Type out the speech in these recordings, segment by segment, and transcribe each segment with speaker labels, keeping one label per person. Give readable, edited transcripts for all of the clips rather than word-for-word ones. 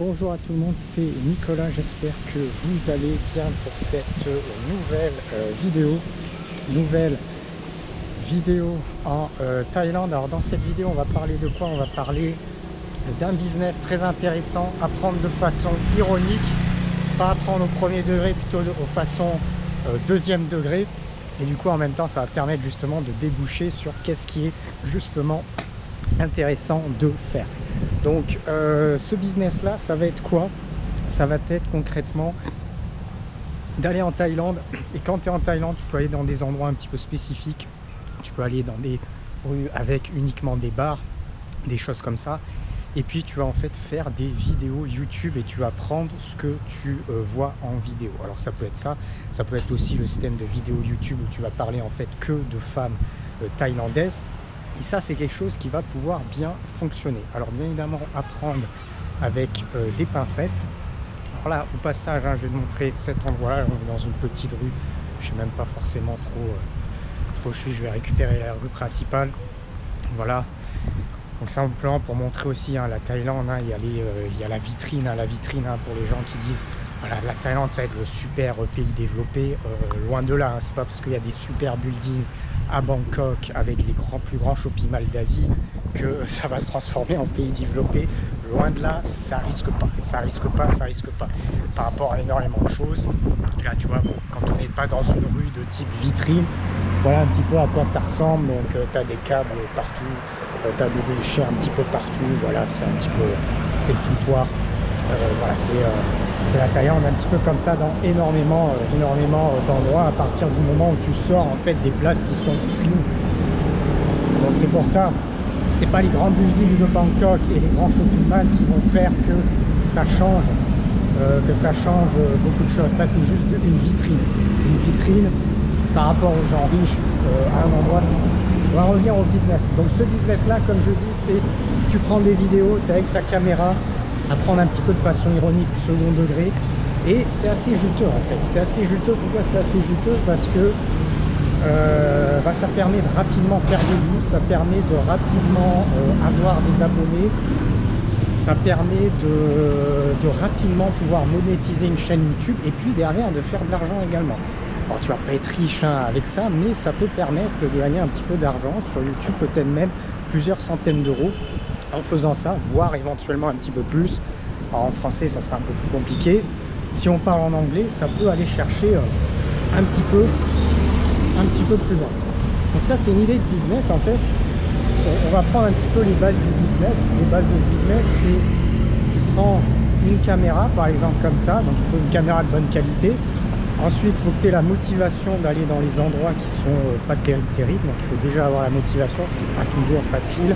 Speaker 1: Bonjour à tout le monde, c'est Nicolas, j'espère que vous allez bien pour cette nouvelle vidéo en Thaïlande. Alors dans cette vidéo on va parler de quoi? On va parler d'un business très intéressant à prendre de façon ironique, pas à prendre au premier degré, plutôt au façon deuxième degré, et du coup en même temps ça va permettre justement de déboucher sur qu'est-ce qui est justement intéressant de faire. Donc ce business là, ça va être quoi? Ça va être concrètement d'aller en Thaïlande, et quand tu es en Thaïlande tu peux aller dans des endroits un petit peu spécifiques, tu peux aller dans des rues avec uniquement des bars, des choses comme ça, et puis tu vas en fait faire des vidéos YouTube et tu vas prendre ce que tu vois en vidéo. Alors ça peut être ça, ça peut être aussi le système de vidéo YouTube où tu vas parler en fait que de femmes thaïlandaises. Et ça, c'est quelque chose qui va pouvoir bien fonctionner. Alors bien évidemment, apprendre avec des pincettes. Alors là, au passage, je vais te montrer cet endroit-là. On est dans une petite rue. Je sais même pas forcément trop où je suis. Je vais récupérer la rue principale. Voilà. Donc simplement pour montrer aussi la Thaïlande. Il y a la vitrine. La vitrine pour les gens qui disent voilà, la Thaïlande, ça va être le super pays développé. Loin de là. C'est pas parce qu'il y a des super buildings à Bangkok avec les plus grands shopping malls d'Asie que ça va se transformer en pays développé. Loin de là, ça risque pas par rapport à énormément de choses. Et là tu vois, bon, quand on n'est pas dans une rue de type vitrine, voilà un petit peu à quoi ça ressemble. Donc tu as des câbles partout, tu as des déchets un petit peu partout, voilà, c'est un petit peu, c'est le foutoir. Voilà, c'est la Thaïlande un petit peu comme ça dans énormément d'endroits à partir du moment où tu sors en fait des places qui sont vitrines. Donc c'est pour ça, c'est pas les grands buildings de Bangkok et les grands shopping malls qui vont faire que ça change beaucoup de choses. Ça c'est juste une vitrine par rapport aux gens riches à un endroit. On va revenir au business. Donc ce business là, comme je dis, c'est tu prends des vidéos, tu es avec ta caméra, à prendre un petit peu de façon ironique, second degré, et c'est assez juteux en fait. C'est assez juteux. Pourquoi c'est assez juteux? Parce que ça permet de rapidement faire des vues, ça permet de rapidement avoir des abonnés, ça permet de rapidement pouvoir monétiser une chaîne YouTube, et puis derrière de faire de l'argent également. Alors tu vas pas être riche avec ça, mais ça peut permettre de gagner un petit peu d'argent sur YouTube, peut-être même plusieurs centaines d'euros en faisant ça, voire éventuellement un petit peu plus. Alors en français ça sera un peu plus compliqué. Si on parle en anglais, ça peut aller chercher un petit peu plus loin. Donc ça c'est une idée de business en fait. On va prendre un petit peu les bases du business. Les bases de ce business, c'est tu prends une caméra par exemple comme ça, donc il faut une caméra de bonne qualité. Ensuite il faut que tu aies la motivation d'aller dans les endroits qui sont pas terribles, donc il faut déjà avoir la motivation, ce qui n'est pas toujours facile.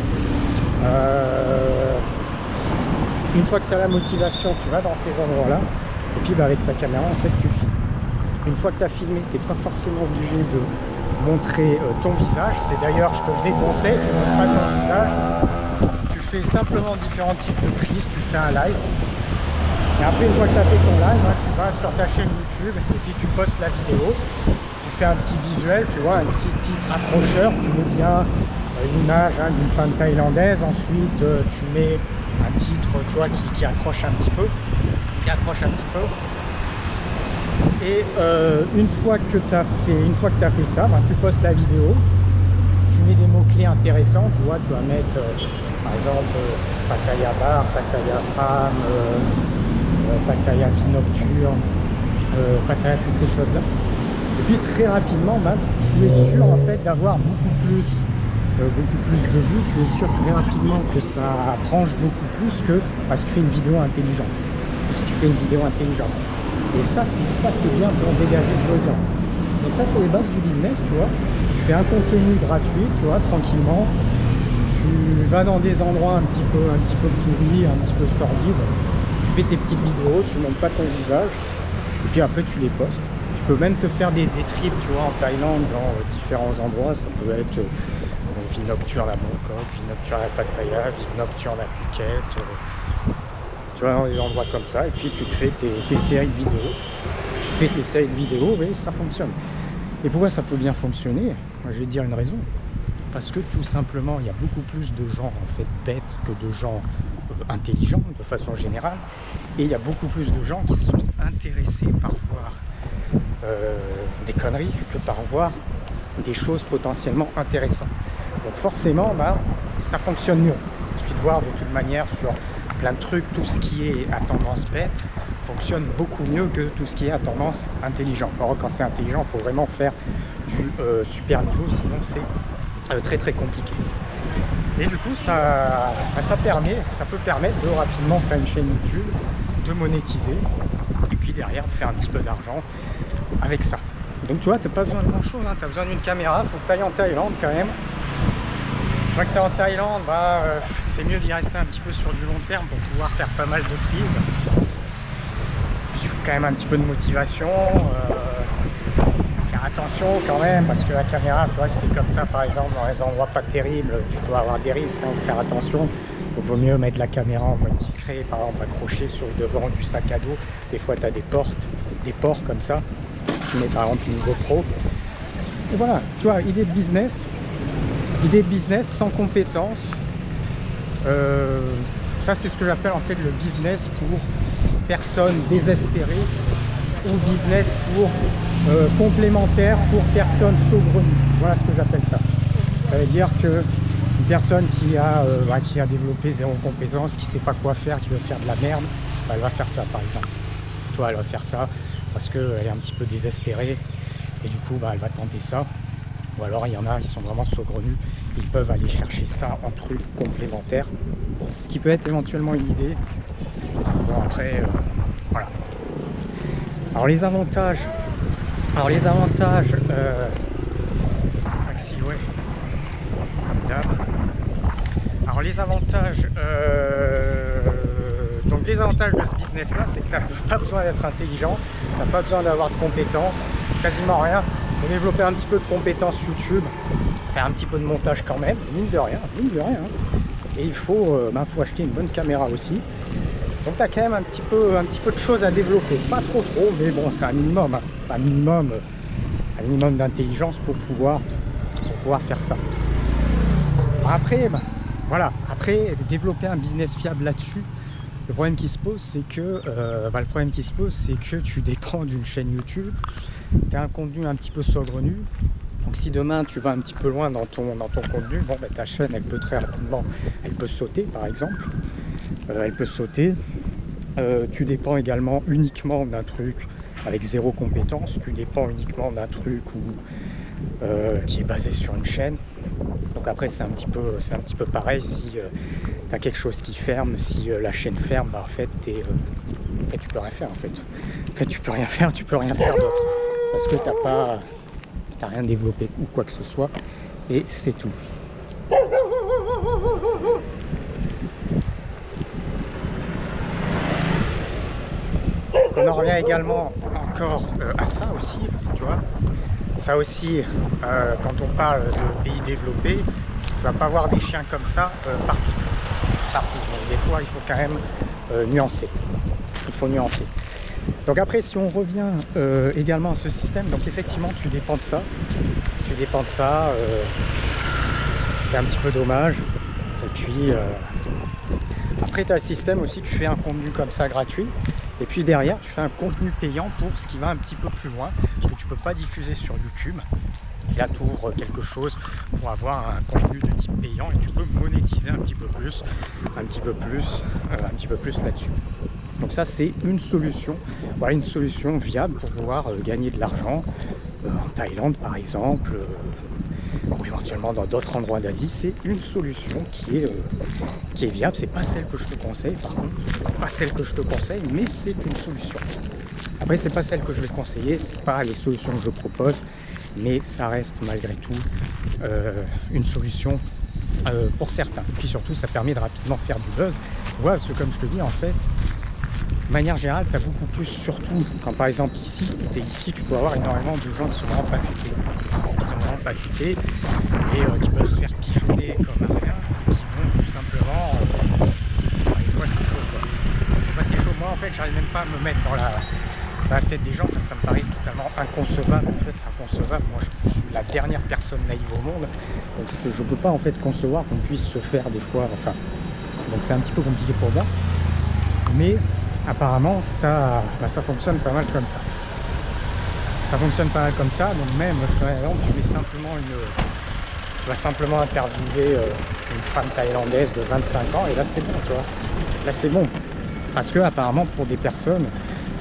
Speaker 1: Une fois que tu as la motivation, tu vas dans ces endroits là, et puis avec ta caméra en fait tu filmes. Une fois que tu as filmé, tu n'es pas forcément obligé de montrer ton visage. C'est d'ailleurs, je te le déconseille, tu ne montres pas ton visage. Tu fais simplement différents types de prises, tu fais un live. Et après, une fois que tu as fait ton live, tu vas sur ta chaîne YouTube et puis tu postes la vidéo. Tu fais un petit visuel, tu vois, un petit titre accrocheur. Tu mets bien une image d'une femme thaïlandaise. Ensuite, tu mets un titre, tu vois, qui accroche un petit peu. Et une fois que tu as fait ça, tu postes la vidéo, tu mets des mots-clés intéressants, tu vois, tu vas mettre par exemple Pattaya bar, Pattaya femme, Pattaya vie nocturne, Pattaya, toutes ces choses-là. Et puis très rapidement, tu es sûr en fait d'avoir beaucoup plus de vues, tu es sûr très rapidement que ça branche beaucoup plus que parce que tu fais une vidéo intelligente. Et ça c'est bien pour dégager de l'audience. Donc ça c'est les bases du business, tu vois. Tu fais un contenu gratuit, tu vois, tranquillement. Tu vas dans des endroits un petit peu pourris, un petit peu sordides. Tu fais tes petites vidéos, tu montres pas ton visage. Et puis après tu les postes. Tu peux même te faire des trips, tu vois, en Thaïlande, dans différents endroits. Ça peut être vie nocturne à Bangkok, vie nocturne à Pattaya, vie nocturne à Phuket. Tu vas dans des endroits comme ça, et puis tu te fais tes séries de vidéos. Tu fais ces séries de vidéos, et ça fonctionne. Et pourquoi ça peut bien fonctionner? Je vais te dire une raison. Parce que tout simplement, il y a beaucoup plus de gens en fait bêtes que de gens intelligent de façon générale, et il y a beaucoup plus de gens qui sont intéressés par voir des conneries que par voir des choses potentiellement intéressantes. Donc forcément, bah, ça fonctionne mieux. Il suffit de voir de toute manière sur plein de trucs, tout ce qui est à tendance bête fonctionne beaucoup mieux que tout ce qui est à tendance intelligente. Alors quand c'est intelligent, il faut vraiment faire du super niveau, sinon c'est très très compliqué. Et du coup, ça peut permettre de rapidement faire une chaîne YouTube, de monétiser, et puis derrière de faire un petit peu d'argent avec ça. Donc tu vois, tu n'as pas besoin de grand chose, hein. Tu as besoin d'une caméra, il faut que tu ailles en Thaïlande quand même. Une fois que tu es en Thaïlande, bah, c'est mieux d'y rester un petit peu sur du long terme pour pouvoir faire pas mal de prises. Puis il faut quand même un petit peu de motivation, faire attention quand même, parce que la caméra, tu vois, si t'es comme ça par exemple dans les endroits pas terribles, tu peux avoir des risques, hein, faire attention. Il vaut mieux mettre la caméra en mode discret, par exemple accrochée sur le devant du sac à dos. Des fois tu as des ports comme ça. Tu mets par exemple une GoPro. Et voilà, tu vois, idée de business sans compétences. Ça c'est ce que j'appelle en fait le business pour personnes désespérées, ou business pour complémentaire pour personnes saugrenues. Voilà ce que j'appelle ça. Ça veut dire que une personne qui a développé zéro compétence, qui sait pas quoi faire, qui veut faire de la merde, bah, elle va faire ça par exemple. Tu vois, elle va faire ça parce qu'elle est un petit peu désespérée et du coup bah, elle va tenter ça. Ou alors il y en a, ils sont vraiment saugrenus, ils peuvent aller chercher ça en truc complémentaire, ce qui peut être éventuellement une idée. Bon après, voilà. Alors les avantages, taxiway, comme d'hab. Alors les avantages, donc les avantages de ce business là, c'est que tu n'as pas besoin d'être intelligent, tu n'as pas besoin d'avoir de compétences, quasiment rien. Pour développer un petit peu de compétences YouTube, faire un petit peu de montage quand même, mine de rien. Et il faut acheter une bonne caméra aussi. Donc tu as quand même un petit peu de choses à développer, pas trop, mais bon, c'est un minimum, hein. Un minimum d'intelligence pour pouvoir faire ça. Après, bah, voilà, après développer un business fiable là-dessus, le problème qui se pose, c'est que tu dépends d'une chaîne YouTube, tu as un contenu un petit peu saugrenu. Donc si demain tu vas un petit peu loin dans ton contenu, bon, bah, ta chaîne elle peut très rapidement, elle peut sauter par exemple. Tu dépends également uniquement d'un truc avec zéro compétence, tu dépends uniquement d'un truc qui est basé sur une chaîne. Donc après c'est un petit peu pareil si tu as quelque chose qui ferme, si la chaîne ferme, bah, en fait tu peux rien faire en fait. Tu peux rien faire d'autre parce que t'as rien développé ou quoi que ce soit, et c'est tout. On en revient également encore à ça aussi, tu vois. Ça aussi, quand on parle de pays développés, tu vas pas voir des chiens comme ça partout. Donc des fois, il faut quand même nuancer. Il faut nuancer. Donc après, si on revient également à ce système, donc effectivement, tu dépends de ça. C'est un petit peu dommage. Et puis, après, tu as le système aussi, tu fais un contenu comme ça gratuit. Et puis derrière, tu fais un contenu payant pour ce qui va un petit peu plus loin, parce que tu peux pas diffuser sur YouTube. Et là, tu ouvres quelque chose pour avoir un contenu de type payant et tu peux monétiser un petit peu plus là-dessus. Donc ça, c'est une solution, voilà, une solution viable pour pouvoir gagner de l'argent en Thaïlande par exemple, ou éventuellement dans d'autres endroits d'Asie. C'est une solution qui est viable. C'est pas celle que je te conseille, par contre, c'est pas celle que je te conseille, mais c'est une solution. Après, c'est pas celle que je vais conseiller, c'est pas les solutions que je propose, mais ça reste malgré tout une solution pour certains. Et puis surtout, ça permet de rapidement faire du buzz. Voilà, parce que comme je te dis, en fait, de manière générale, tu as beaucoup plus, surtout quand par exemple ici, tu es ici, tu peux avoir énormément de gens qui sont vraiment pas futés, et qui peuvent se faire pigeonner comme un rien, et qui vont tout simplement... Une fois c'est chaud quoi. Moi en fait, j'arrive même pas à me mettre bah, peut-être des gens, ça me paraît totalement inconcevable. En fait, c'est inconcevable. Moi, je suis la dernière personne naïve au monde. Donc, je peux pas en fait concevoir qu'on puisse se faire des fois. Enfin, donc c'est un petit peu compliqué pour moi. Mais apparemment, ça fonctionne pas mal comme ça. Ça fonctionne pas mal comme ça. Donc même, par exemple, tu vas simplement interviewer une femme thaïlandaise de 25 ans et là c'est bon, tu vois. Là c'est bon. Parce que apparemment pour des personnes,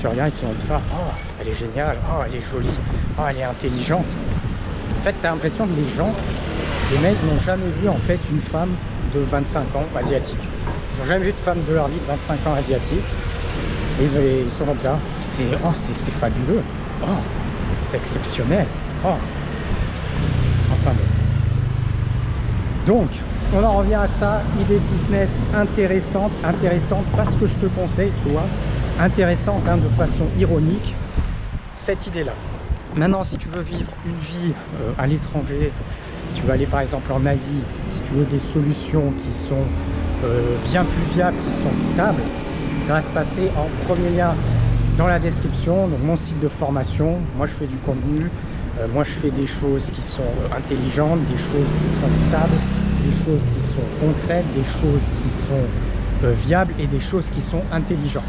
Speaker 1: tu regardes, ils sont comme ça, oh elle est géniale, oh elle est jolie, oh elle est intelligente. En fait tu as l'impression que les mecs n'ont jamais vu en fait une femme de 25 ans asiatique. Ils n'ont jamais vu de femme de leur vie de 25 ans asiatique. Et ils sont comme ça, c'est fabuleux, oh c'est exceptionnel, oh. Enfin bon. Donc, on en revient à ça, idée de business intéressante parce que je te conseille, tu vois, intéressante hein, de façon ironique, cette idée-là. Maintenant, si tu veux vivre une vie à l'étranger, si tu veux aller par exemple en Asie, si tu veux des solutions qui sont bien plus viables, qui sont stables, ça va se passer en premier lien dans la description, donc mon site de formation. Moi, je fais du contenu. Moi je fais des choses qui sont intelligentes, des choses qui sont stables, des choses qui sont concrètes, des choses qui sont viables et des choses qui sont intelligentes.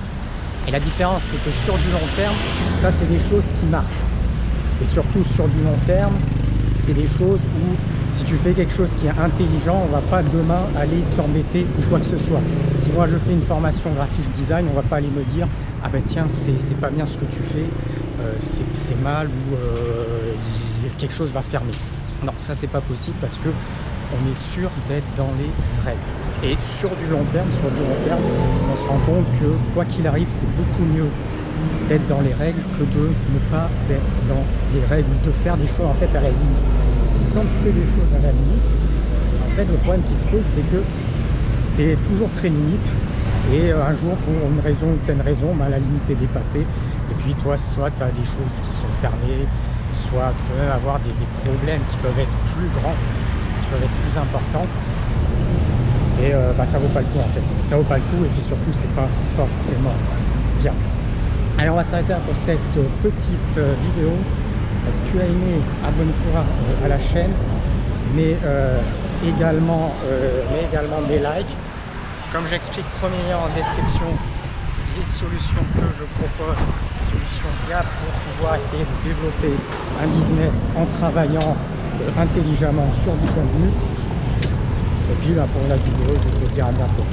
Speaker 1: Et la différence c'est que sur du long terme, ça c'est des choses qui marchent. Et surtout sur du long terme, c'est des choses où si tu fais quelque chose qui est intelligent, on va pas demain aller t'embêter ou quoi que ce soit. Si moi je fais une formation graphiste design, on va pas aller me dire ah ben tiens c'est pas bien ce que tu fais, c'est mal ou quelque chose va fermer. Non, ça c'est pas possible parce que on est sûr d'être dans les règles. Et sur du long terme, on se rend compte que quoi qu'il arrive, c'est beaucoup mieux d'être dans les règles que de ne pas être dans les règles ou de faire des choses en fait à la limite. Quand tu fais des choses à la limite, en fait le problème qui se pose c'est que tu es toujours très limite et un jour pour une raison ou telle raison, bah, la limite est dépassée et puis toi soit tu as des choses qui sont fermées, soit tu peux même avoir des problèmes qui peuvent être plus grands, qui peuvent être plus importants et bah, ça vaut pas le coup en fait, ça vaut pas le coup et puis surtout c'est pas forcément bien. Allez, on va s'arrêter là pour cette petite vidéo. Si tu as aimé, abonne-toi à la chaîne, mais également des likes. Comme j'explique, premier lien en description, les solutions que je propose, solutions viables pour pouvoir essayer de développer un business en travaillant intelligemment sur du contenu. Et puis là, pour la vidéo, je vais te dire à bientôt.